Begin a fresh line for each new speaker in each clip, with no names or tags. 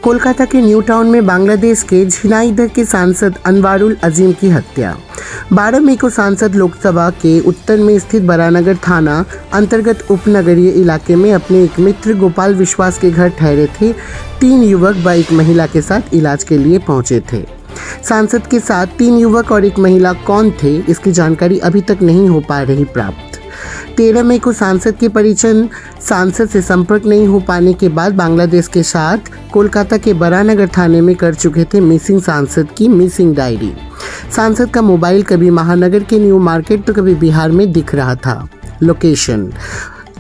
कोलकाता के new town में बांग्लादेश के झिनाइदह के सांसद अनवारुल अजीम की हत्या। 12 मई को सांसद लोकसभा के उत्तर में स्थित बरानगर थाना अंतर्गत उपनगरीय इलाके में अपने एक मित्र गोपाल विश्वास के घर ठहरे थे। 3 युवक व एक महिला के साथ इलाज के लिए पहुंचे थे। सांसद के साथ 3 युवक और एक महिला कौन थे, इसकी जानकारी अभी तक नहीं हो पा रही प्राप्त। 13 मई को सांसद के परिजन सांसद से संपर्क नहीं हो पाने के बाद बांग्लादेश के साथ कोलकाता के बरानगर थाने में कर चुके थे मिसिंग सांसद की मिसिंग डायरी। सांसद का मोबाइल कभी महानगर के न्यू मार्केट तो कभी बिहार में दिख रहा था। लोकेशन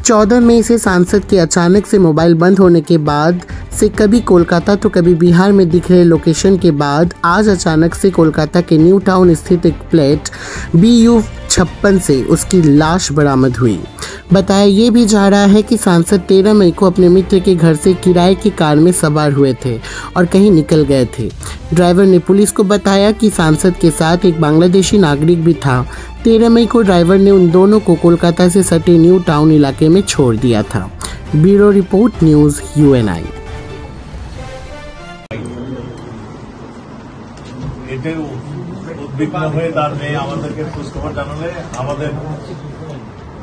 14 मई से सांसद के अचानक से मोबाइल बंद होने के बाद से कभी कोलकाता तो कभी बिहार में दिख रहे लोकेशन के बाद आज अचानक से कोलकाता के न्यू टाउन स्थित एक प्लेट BU56 से उसकी लाश बरामद हुई। बताया ये भी जा रहा है कि सांसद 13 मई को अपने मित्र के घर से किराए की कार में सवार हुए थे और कहीं निकल गए थे। ड्राइवर ने पुलिस को बताया कि सांसद के साथ एक बांग्लादेशी नागरिक भी था। 13 मई को ड्राइवर ने उन दोनों को कोलकाता से सटे न्यू टाउन इलाके में छोड़ दिया था। Bureau report, news UNI।
উদ্বিগ্ন হয়ে তার মেয়ে আমাদেরকে খোঁজখবর জানালে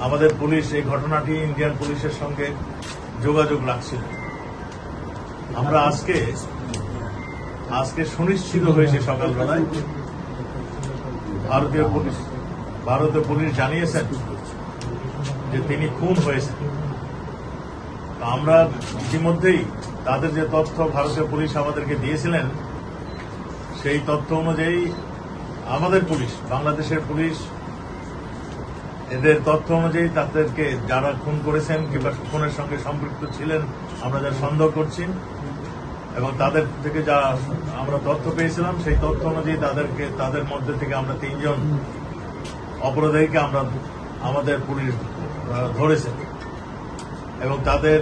আমাদের পুলিশ এই ঘটনাটি ইন্ডিয়ান পুলিশের সঙ্গে যোগাযোগ রাখছিল। আমরা আজকে সুনিশ্চিত হয়েছে সকালবেলায় ভারতীয় পুলিশ জানিয়েছেন যে তিনি খুন হয়েছেন। আমরা ইতিমধ্যেই তাদের যে তথ্য ভারতীয় পুলিশ আমাদেরকে দিয়েছিলেন সেই তথ্য অনুযায়ী আমাদের পুলিশ, বাংলাদেশের পুলিশ, এদের তথ্য অনুযায়ী তাদেরকে যারা খুন করেছেন কিংবা খুনের সঙ্গে সম্পৃক্ত ছিলেন আমরা যা সন্দেহ করছি এবং তাদের থেকে যা আমরা তথ্য পেয়েছিলাম সেই তথ্য অনুযায়ী তাদের মধ্যে থেকে আমরা 3 জন অপরাধীকে আমাদের পুলিশ ধরেছে এবং তাদের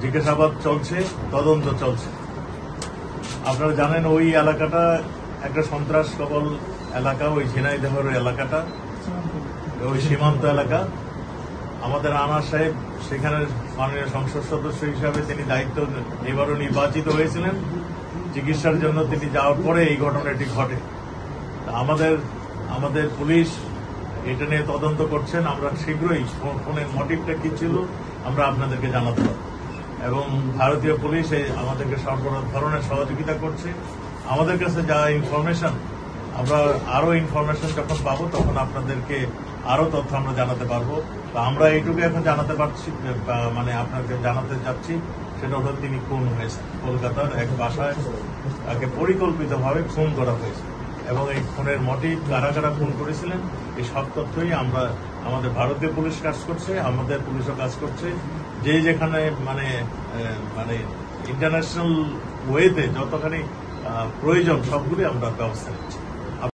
জিজ্ঞাসাবাদ চলছে, তদন্ত চলছে। আপনারা জানেন ওই এলাকাটা একটা সন্ত্রাস কবল এলাকা, ওই ঝিনাইদহের এলাকাটা ওই সীমান্ত এলাকা। আমাদের আনার সাহেব সেখানের মাননীয় সংসদ সদস্য হিসাবে তিনি দায়িত্ব এবারও নির্বাচিত হয়েছিলেন। চিকিৎসার জন্য তিনি যাওয়ার পরে এই ঘটনাটি ঘটে। আমাদের পুলিশ এটা নিয়ে তদন্ত করছেন। আমরা শীঘ্রই ফোনের মোটিভটা কি ছিল আমরা আপনাদেরকে জানাতে পারব এবং ভারতীয় পুলিশ আমাদেরকে সব ধরনের সহযোগিতা করছে। আমাদের কাছে যা ইনফরমেশন, আমরা আরো ইনফরমেশন যখন পাবো তখন আপনাদেরকে আরো তথ্য আমরা জানাতে পারবো। তো আমরা এইটুকু এখন জানাতে পারছি, মানে আপনাকে জানাতে চাচ্ছি, সেটা হলো তিনি খুন হয়েছে। কলকাতার এক বাসায় তাকে পরিকল্পিতভাবে খুন করা হয়েছে এবং এই খুনের মোটিভ কারা কারা খুন করেছিলেন এই সব তথ্যই আমাদের ভারতীয় পুলিশ কাজ করছে, আমাদের পুলিশও কাজ করছে। যেখানে মানে ইন্টারন্যাশনাল ওয়েতে যতখানি প্রয়োজন সবগুলি আমরা ব্যবস্থা নিচ্ছি।